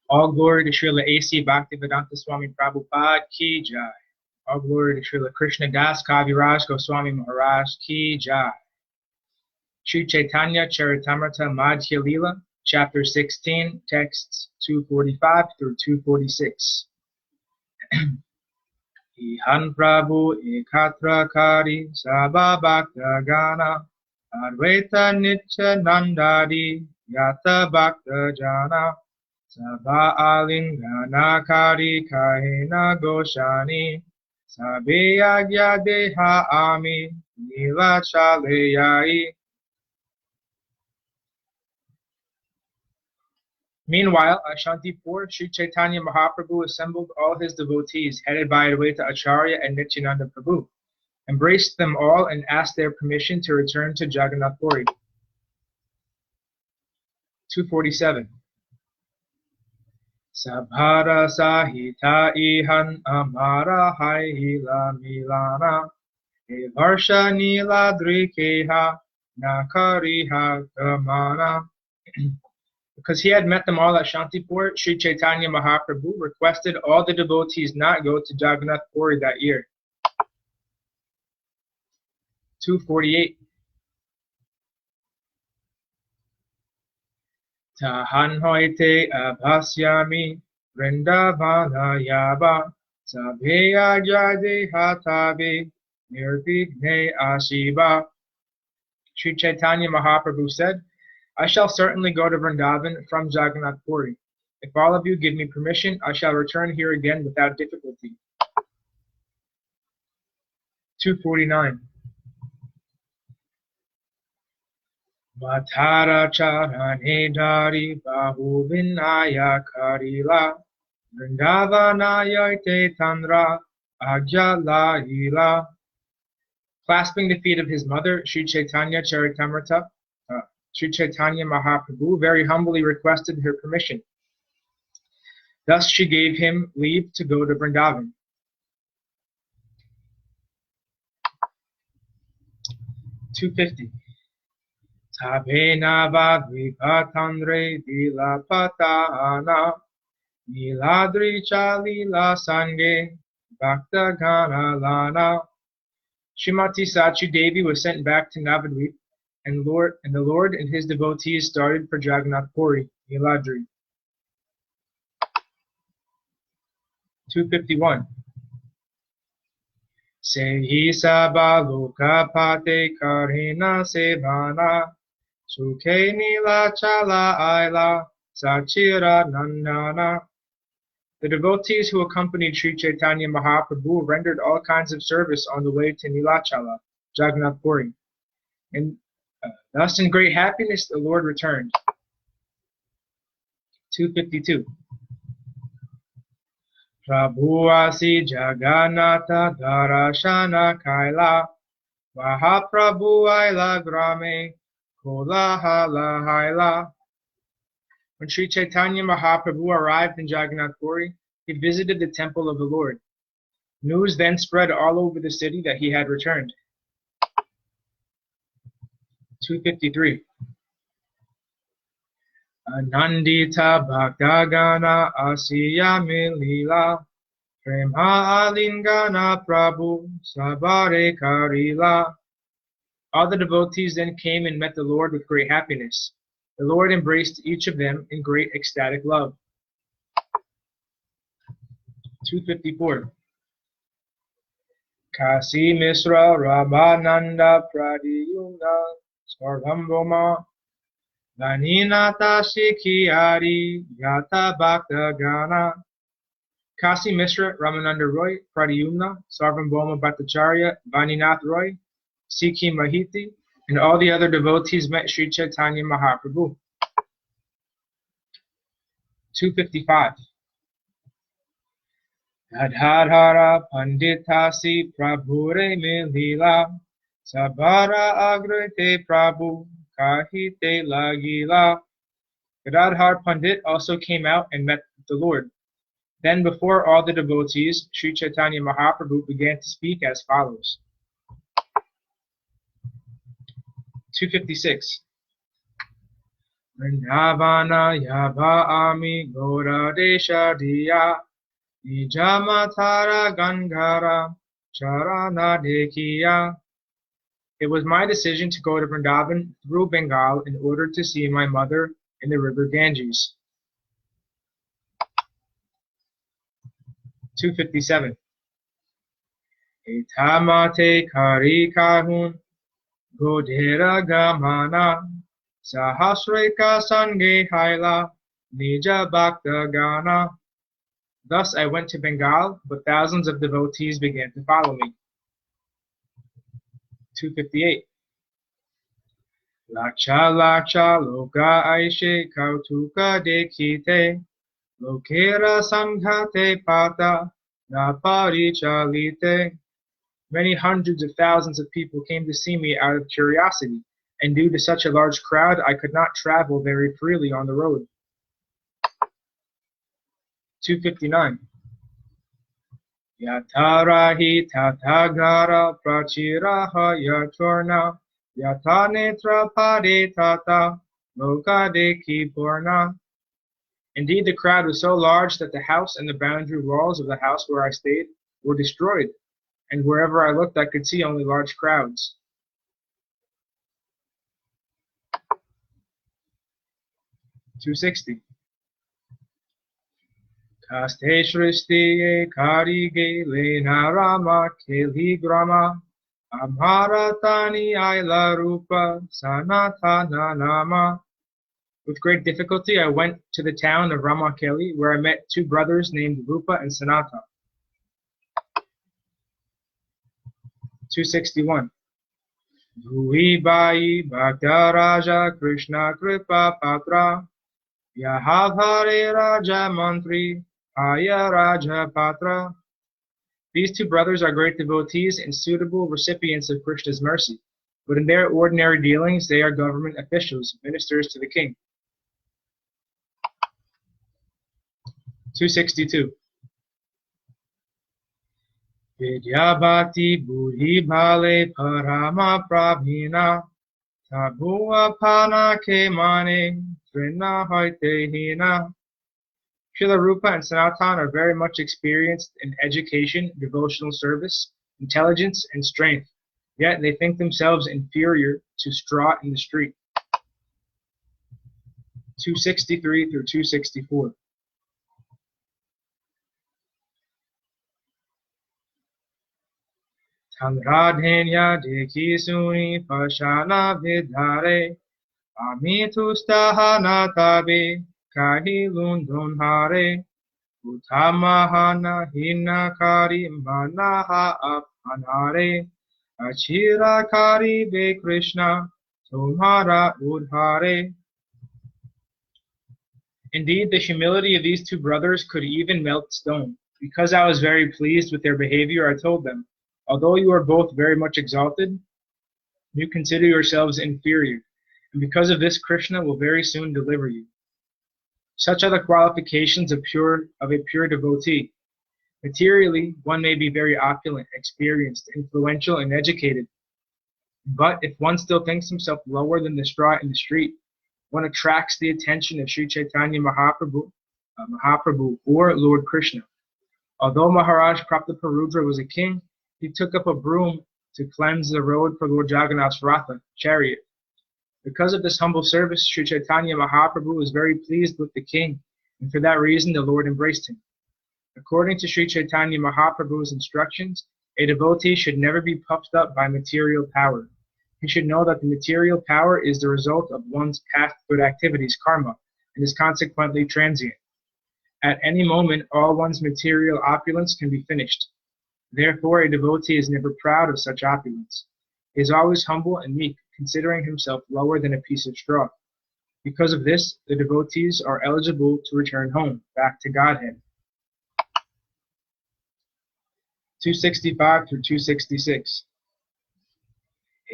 All glory to Srila A.C. Bhaktivedanta Swami Prabhupada Ki Jai. All glory to Srila Krishna Das Kaviraj Goswami Maharaj Ki Jai. Sri Chaitanya Charitamrta Madhya Lila, Chapter 16, Texts 245 through 246. Ihan Prabhu Ekatra Kari Sabha Bhakta Gana Advaita Nitya Nandadi Yata Bhakta Jana Sabha Alingana Kari Kahena Goshani Sabhe Agya Deha Ami Nila Chaleyai. Meanwhile, at Shantipur, Sri Chaitanya Mahaprabhu assembled all his devotees, headed by Advaita Acharya and Nityananda Prabhu, embraced them all and asked their permission to return to Jagannath Puri. 247. Sabhara Sahita Ihan Amara Haila Milana Evarsha Niladrikeha Nakariha Kamana. Because he had met them all at Shantipur, Sri Chaitanya Mahaprabhu requested all the devotees not go to Jagannath Puri that year. 248. Tahan hoite abhasyami vrindavana yaba sabheya jade hatabe nirvighne ashiva. Sri Chaitanya Mahaprabhu said, I shall certainly go to Vrindavan from Jagannath Puri. If all of you give me permission, I shall return here again without difficulty. 249. Vatara charane dari bahu vinaya karila Vrindavanaya te tandra agya lahila. Clasping the feet of his mother, Sri Chaitanya Charitamrta Sri Chaitanya Mahaprabhu very humbly requested her permission. Thus she gave him leave to go to Vrindavan. 250. Tabena vadvipatandre dilapatana niladri chalila sange bhakta gana lana. Shrimati Sachi Devi was sent back to Navadvip, and the Lord and his devotees started for Jagannath Puri, Niladri. 251. Sehi sabaloka pate karina sevana sukhe nila chala aila sachira nandana. The devotees who accompanied Sri Chaitanya Mahaprabhu rendered all kinds of service on the way to Nilachala, Jagannath Puri. And thus in great happiness the Lord returned. 252. Prabhuasi Jagannatha Darashana Kaila Mahaprabhu Aila Grame Kolahala Haila. When Sri Chaitanya Mahaprabhu arrived in Jagannath Puri, he visited the temple of the Lord. News then spread all over the city that he had returned. 253. Anandita Bhaktagana Asiyami Lila Prema Alingana Prabhu Sabare Karila. All the devotees then came and met the Lord with great happiness. The Lord embraced each of them in great ecstatic love. 254. Kasi Misra Ramananda Pradiyuna Sarvambhoma Vaninata Shikhiyari Yata Bhakta Gana. Kasi Misra, Ramananda Roy, Pradyumna, Sarvambhoma Bhattacharya, Vaninath Roy, Sikhi Mahiti, and all the other devotees met Sri Chaitanya Mahaprabhu. 255. Adhadhara Panditasi Prabhure Milila Sabara Agrite Prabhu Kahite Lagila. Gadadhar Pandit also came out and met the Lord. Then before all the devotees, Sri Chaitanya Mahaprabhu began to speak as follows. 256. Vrindavana Yava Ami Gora Desha Diya Nijamatara Gangara Charana Dekiya. It was my decision to go to Vrindavan through Bengal in order to see my mother in the river Ganges. 257. Etamate Kari Kahun Godhera Gamana Sahasreka Sange Haila Nija Bhakta Gana. Thus I went to Bengal, but thousands of devotees began to follow me. 258. Laksha Laksha Loka Aishe Kautuka Dekite Lokera Samghate Pata Naparichalite. Many hundreds of thousands of people came to see me out of curiosity, and due to such a large crowd, I could not travel very freely on the road. 259. Yatarahi Tatagara Prachiraha Yaturna Yatanetra Pade Tata Lokadeki Purna. Indeed, the crowd was so large that the house and the boundary walls of the house where I stayed were destroyed, and wherever I looked I could see only large crowds. 260. Kaste Shristiye Karige Lenarama Keligrama Amharatani Aila Rupa Sanatana Nama. With great difficulty I went to the town of Ramakeli, where I met two brothers named Rupa and Sanata. 261. Bhui Bai Bhaktaraja Krishna Kripa Patra Yahavare Raja Mantri Aya Raja Patra. These two brothers are great devotees and suitable recipients of Krishna's mercy, but in their ordinary dealings they are government officials, ministers to the king. 262. Vidyabhati Buddhi Bhale Parama Pravina Tabua Pana Kemane Trina Hoite Hina. Srila Rupa and Sanatan are very much experienced in education, devotional service, intelligence, and strength, yet they think themselves inferior to straw in the street. 263 through 264. Tanradhenya dekhi suni pashana vidhare Amitustaha tabe kahi lundunhare Utamahana hinakari manaha aphanare Achirakari be Krishna tumhara udhare. Indeed, the humility of these two brothers could even melt stone. Because I was very pleased with their behavior, I told them, although you are both very much exalted, you consider yourselves inferior, and because of this Krishna will very soon deliver you. Such are the qualifications of a pure devotee. Materially, one may be very opulent, experienced, influential, and educated, but if one still thinks himself lower than the straw in the street, one attracts the attention of Sri Chaitanya Mahaprabhu, or Lord Krishna. Although Maharaja Prataparudra was a king, he took up a broom to cleanse the road for Lord Jagannath's Ratha, chariot. Because of this humble service, Sri Chaitanya Mahaprabhu was very pleased with the king, and for that reason the Lord embraced him. According to Sri Chaitanya Mahaprabhu's instructions, a devotee should never be puffed up by material power. He should know that the material power is the result of one's past good activities, karma, and is consequently transient. At any moment, all one's material opulence can be finished. Therefore, a devotee is never proud of such opulence. He is always humble and meek, considering himself lower than a piece of straw. Because of this, the devotees are eligible to return home, back to Godhead. 265 through 266.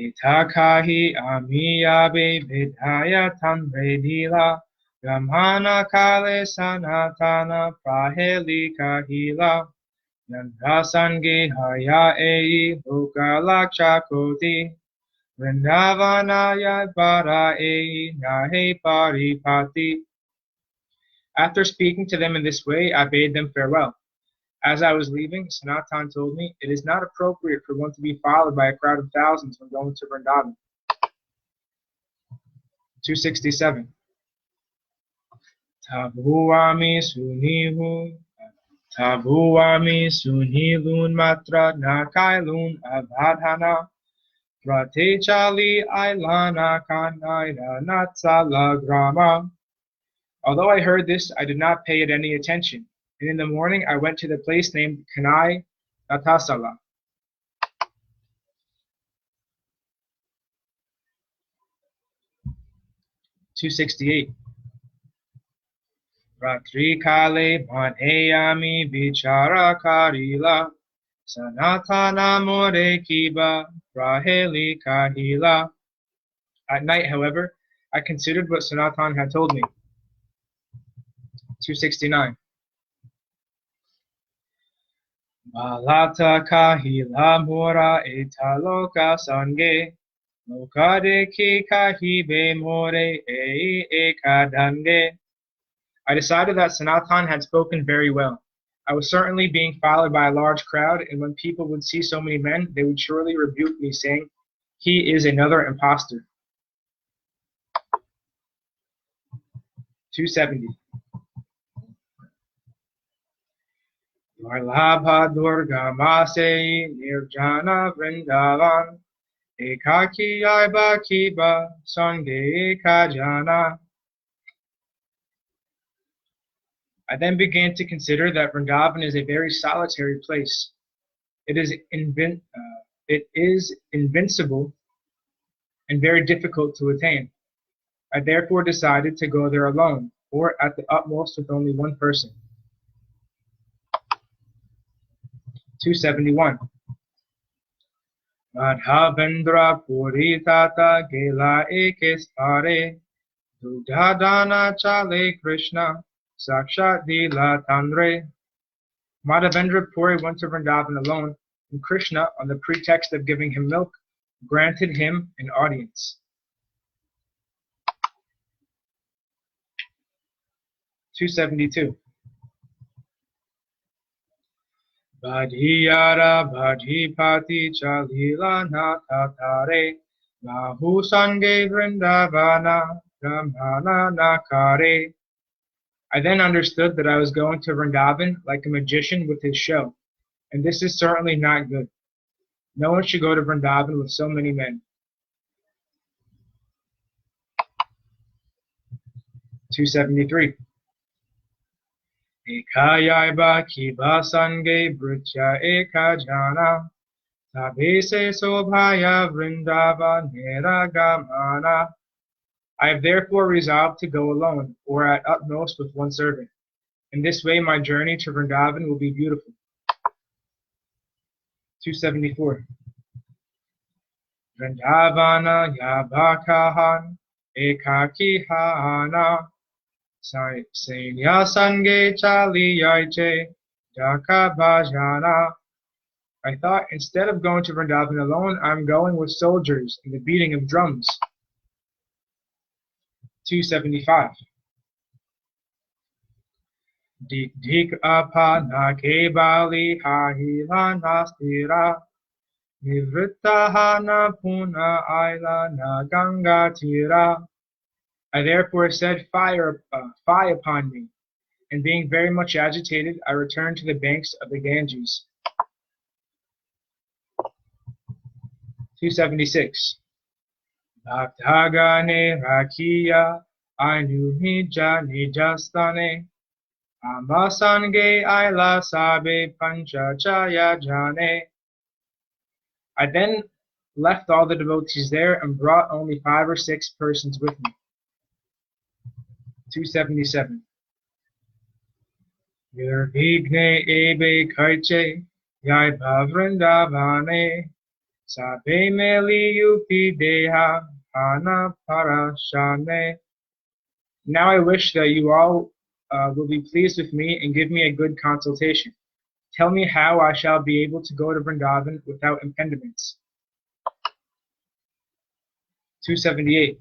Etakahi amiyabe vidhaya tamre lila Brahmana kale sanatana prahelika hila Yandasange haya ei lokalaksha koti Vrindavanaya Varae Nahe Paripati. After speaking to them in this way, I bade them farewell. As I was leaving, Sanatan told me, it is not appropriate for one to be followed by a crowd of thousands when going to Vrindavan. 267. Tabuami sunilun matra nakailun avadhana pratechali ailana kanaira natsala grama. Although I heard this, I did not pay it any attention, and in the morning I went to the place named Kanai Natasala. 268. Ratri kale bhaneyami vichara karila sanatana more kiba raheli kahila. At night, however, I considered what Sanatan had told me. 269. Balata kahila mora etaloka sange lokade ki kahibe more ekadange. I decided that Sanatan had spoken very well. I was certainly being followed by a large crowd, and when people would see so many men, they would surely rebuke me, saying, "He is another impostor." 270. Varlabha Durga Masei Nirjana Vrindavan Ekaki Aiba Kiba Sange Ekajana. I then began to consider that Vrindavan is a very solitary place. It is invincible and very difficult to attain. I therefore decided to go there alone, or at the utmost with only one person. 271. Madhavendra Puri Tata Gela Ekestare Dudadana Chale Krishna Sakshat Dila Tandre. Madhavendra Puri went to Vrindavan alone, and Krishna, on the pretext of giving him milk, granted him an audience. 272. Badhiyara Badhipati Chalila Natatare Lahu Sange Vrindavana Brahmana Nakare. I then understood that I was going to Vrindavan like a magician with his show, and this is certainly not good. No one should go to Vrindavan with so many men. 273. Ekayaiba kiba sange brutya ekajana tabese sobhaya Vrindava neragamana. I have therefore resolved to go alone, or at utmost with one servant. In this way my journey to Vrindavan will be beautiful. 274. Vrindavana yabakahan ekakihana Sainya sange chali yaiche daka bhajana. I thought, instead of going to Vrindavan alone, I'm going with soldiers and the beating of drums. 275. Dik dik apa nake bali hahila nastira nivrittahana puna aila na ganga tira. I therefore said, fie upon me, and being very much agitated, I returned to the banks of the Ganges. 276. Bhaktagane rakiya anuhija nijastane amasange aila sabe panchachaya jane. I then left all the devotees there and brought only 5 or 6 persons with me. 277. Nirvigne ebe karche yai Vrindavane sabe meli yupi deha hana parashane. Now I wish that you all will be pleased with me and give me a good consultation. Tell me how I shall be able to go to Vrindavan without impediments. 278.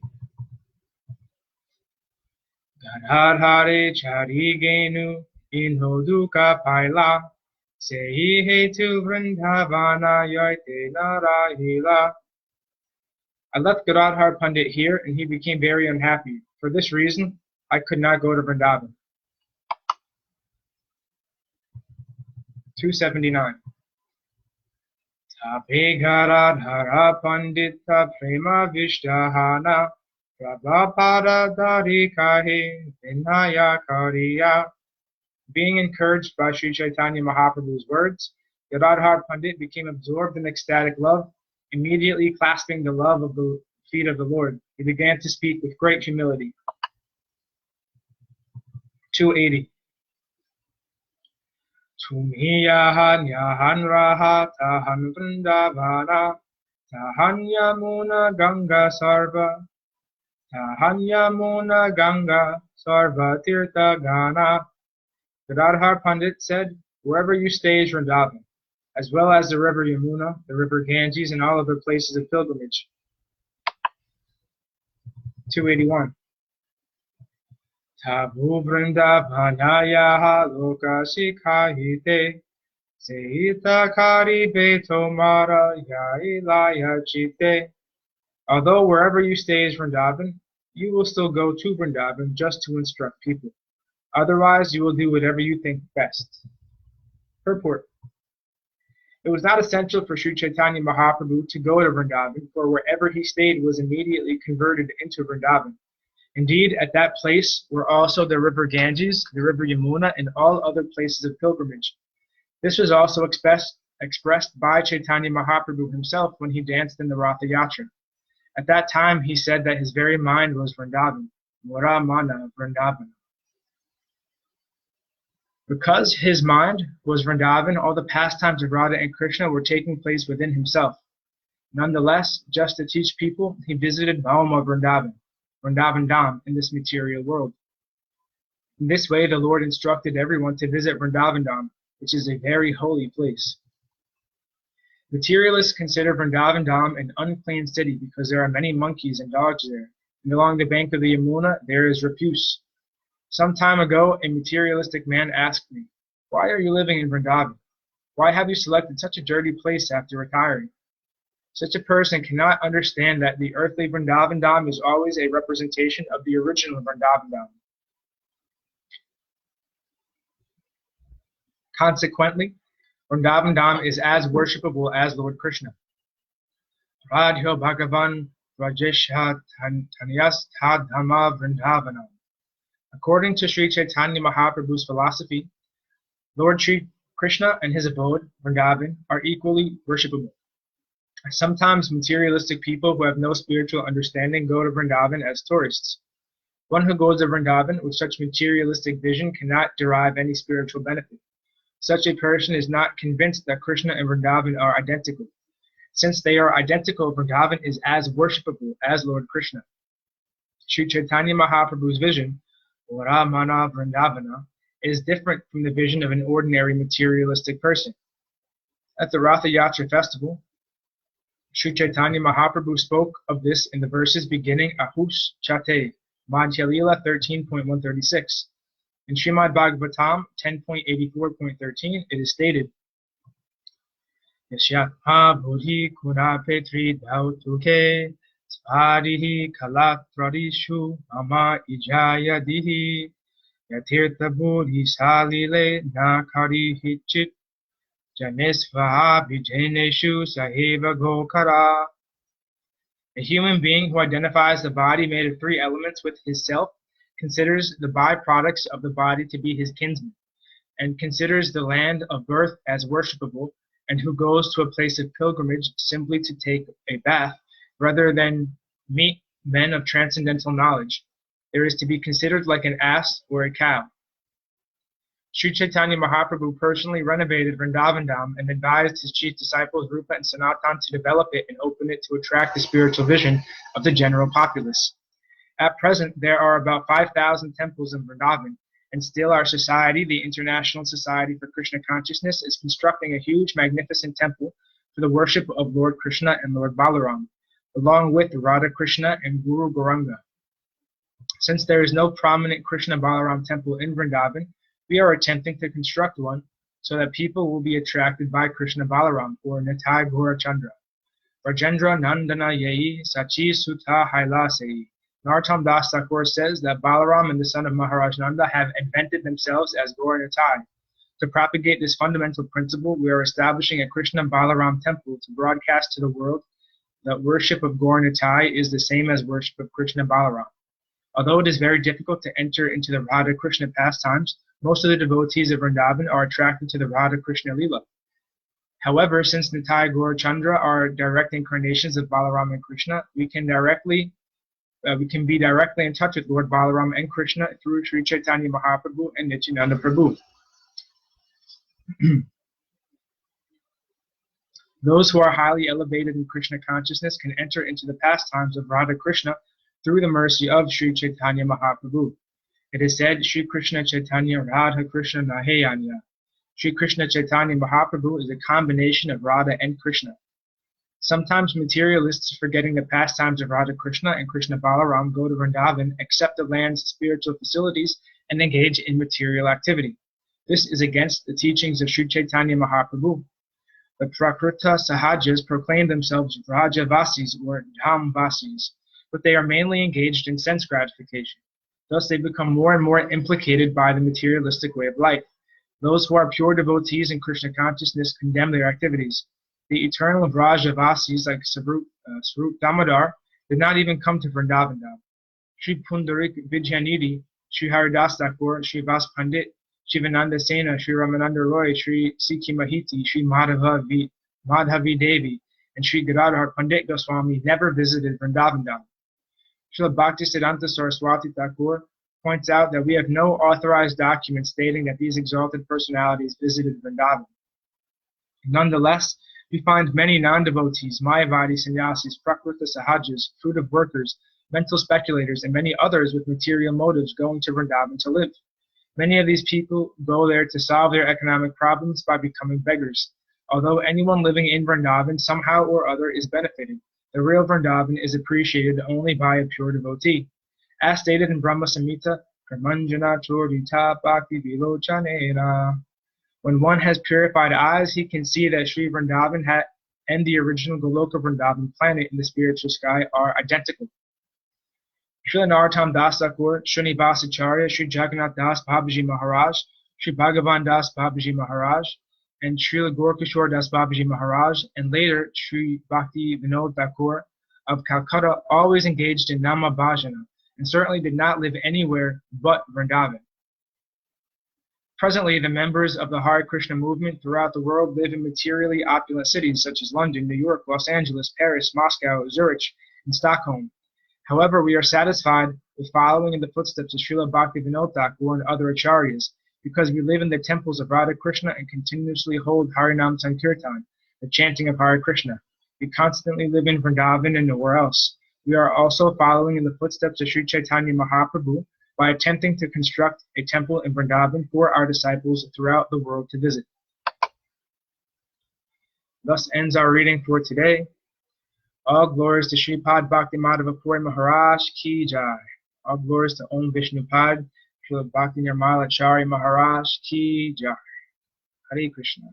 Gadadhare chari genu inhoduka paila sehi hetu vrindavana yaite narahila. I left Gadadhar Pandit here and he became very unhappy. For this reason, I could not go to Vrindavan. 279. Tape Gadadhara Pandita Prema Vishtahana Prabhapada Darikahe Vinaya Kariya. Being encouraged by Sri Chaitanya Mahaprabhu's words, Gadadhar Pandit became absorbed in ecstatic love. Immediately clasping the love of the feet of the Lord, he began to speak with great humility. 280. Tumiyahan yahan raha tahan vrindavana tahan yamuna ganga sarva tahan yamuna ganga sarva tirtha gana. Gadadhar Pandit said, wherever you stay is Vrindavan, as well as the river Yamuna, the river Ganges, and all other places of pilgrimage. 281. Tabu Vrindavanayaha loka sikhahite sehita kari beto mara yailaya chite. Although wherever you stay is Vrindavan, you will still go to Vrindavan just to instruct people. Otherwise, you will do whatever you think best. Purport. It was not essential for Sri Chaitanya Mahaprabhu to go to Vrindavan, for wherever he stayed was immediately converted into Vrindavan. Indeed, at that place were also the river Ganges, the river Yamuna, and all other places of pilgrimage. This was also expressed by Chaitanya Mahaprabhu himself when he danced in the Ratha Yatra. At that time, he said that his very mind was Vrindavan, Mora Mana Vrindavana. Because his mind was Vrindavan, all the pastimes of Radha and Krishna were taking place within himself. Nonetheless, just to teach people, he visited Bhauma Vrindavan, Vrindavan Dham, in this material world. In this way, the Lord instructed everyone to visit Vrindavan Dham, which is a very holy place. Materialists consider Vrindavan Dham an unclean city because there are many monkeys and dogs there, and along the bank of the Yamuna there is refuse. Some time ago, a materialistic man asked me, "Why are you living in Vrindavan? Why have you selected such a dirty place after retiring?" Such a person cannot understand that the earthly Vrindavan Dham is always a representation of the original Vrindavan Dham. Consequently, Vrindavan Dham is as worshipable as Lord Krishna. Radhyo Bhagavan Rajesha Tanyas Tadhama Vrindavanam. According to Sri Chaitanya Mahaprabhu's philosophy, Lord Sri Krishna and his abode, Vrindavan, are equally worshipable. Sometimes materialistic people who have no spiritual understanding go to Vrindavan as tourists. One who goes to Vrindavan with such materialistic vision cannot derive any spiritual benefit. Such a person is not convinced that Krishna and Vrindavan are identical. Since they are identical, Vrindavan is as worshipable as Lord Krishna. Sri Chaitanya Mahaprabhu's vision, Ora Mana Vrindavana, is different from the vision of an ordinary materialistic person. At the Ratha Yatra festival, Sri Chaitanya Mahaprabhu spoke of this in the verses beginning Ahus Chate, Madhya Lila 13.136. In Srimad Bhagavatam 10.84.13, it is stated, Yashyatma Bodhi Kuna Petri Dautuke Svadihi Kalatrarishu Mama Ijaya Dihi Yatirtha Bodhi Salile Nakari Hichit Janesva Vijaneshu Saheva Gokara. A human being who identifies the body made of three elements with his self considers the byproducts of the body to be his kinsmen, and considers the land of birth as worshipable, and who goes to a place of pilgrimage simply to take a bath, rather than meet men of transcendental knowledge. There is to be considered like an ass or a cow. Sri Chaitanya Mahaprabhu personally renovated Vrindavan Dham and advised his chief disciples Rupa and Sanatan to develop it and open it to attract the spiritual vision of the general populace. At present, there are about 5,000 temples in Vrindavan, and still our society, the International Society for Krishna Consciousness, is constructing a huge, magnificent temple for the worship of Lord Krishna and Lord Balaram. along with Radha Krishna and Guru Gauranga. Since there is no prominent Krishna Balaram temple in Vrindavan, we are attempting to construct one so that people will be attracted by Krishna Balaram or Nitai Gaura Chandra. Rajendra Nandana Yei Sachi Sutta Haila Sei. Narottam Das Thakur says that Balaram and the son of Maharaj Nanda have invented themselves as Gaura Nitai. To propagate this fundamental principle, we are establishing a Krishna Balaram temple to broadcast to the world that worship of Gaura Nitai is the same as worship of Krishna Balaram. Although it is very difficult to enter into the Radha Krishna pastimes, most of the devotees of Vrindavan are attracted to the Radha Krishna lila. However, since Nitai Gaura Chandra are direct incarnations of Balaram and Krishna, we can be directly in touch with Lord Balaram and Krishna through Sri Chaitanya Mahaprabhu and Nityananda Prabhu. Those who are highly elevated in Krishna consciousness can enter into the pastimes of Radha Krishna through the mercy of Sri Chaitanya Mahaprabhu. It is said, Sri Krishna Chaitanya Radha Krishna Naheyanya. Sri Krishna Chaitanya Mahaprabhu is a combination of Radha and Krishna. Sometimes materialists forgetting the pastimes of Radha Krishna and Krishna Balaram go to Vrindavan, accept the land's spiritual facilities, and engage in material activity. This is against the teachings of Sri Chaitanya Mahaprabhu. The Prakrita Sahajas proclaim themselves Vrajavasis or Dhamvasis, but they are mainly engaged in sense gratification. Thus they become more and more implicated by the materialistic way of life. Those who are pure devotees in Krishna consciousness condemn their activities. The eternal Vrajavasis like Swarup Damodar did not even come to Vrindavan. Sri Pundarik Vidyanidhi, Sri Haridas Thakur, Sri Vas Pandit, Shivananda Sena, Sri Ramananda Roy, Sri Sikhi Mahiti, Sri Madhavi Devi, and Sri Gadadhar Pandit Goswami never visited Vrindavan. Srila Bhaktisiddhanta Saraswati Thakur points out that we have no authorized document stating that these exalted personalities visited Vrindavan. Nonetheless, we find many non-devotees, Mayavadi sannyasis, Prakrita Sahajas, fruitive workers, mental speculators, and many others with material motives going to Vrindavan to live. Many of these people go there to solve their economic problems by becoming beggars. Although anyone living in Vrindavan somehow or other is benefited, the real Vrindavan is appreciated only by a pure devotee. As stated in Brahma Samhita, Karmanjana Chorita Bhakti Vilochanena. When one has purified eyes, he can see that Sri Vrindavan and the original Goloka Vrindavan planet in the spiritual sky are identical. Srila Narottam Das Thakur, Srinivas Acharya, Sri Jagannath Das Babaji Maharaj, Sri Bhagavan Das Babaji Maharaj, and Srila Gaurkishore Das Babaji Maharaj, and later Sri Bhakti Vinod Thakur of Calcutta always engaged in Nama Bhajana, and certainly did not live anywhere but Vrindavan. Presently, the members of the Hare Krishna movement throughout the world live in materially opulent cities such as London, New York, Los Angeles, Paris, Moscow, Zurich, and Stockholm. However, we are satisfied with following in the footsteps of Srila Bhakti Vinod Thakur and other acharyas, because we live in the temples of Radha Krishna and continuously hold Harinam Sankirtan, the chanting of Hare Krishna. We constantly live in Vrindavan and nowhere else. We are also following in the footsteps of Sri Chaitanya Mahaprabhu by attempting to construct a temple in Vrindavan for our disciples throughout the world to visit. Thus ends our reading for today. All glories to Sripad Bhakti Madhava Puri Maharaj Ki Jai. All glories to Om Vishnupad, Srila Bhakti Nirmala Chari Maharaj Ki Jai. Hare Krishna.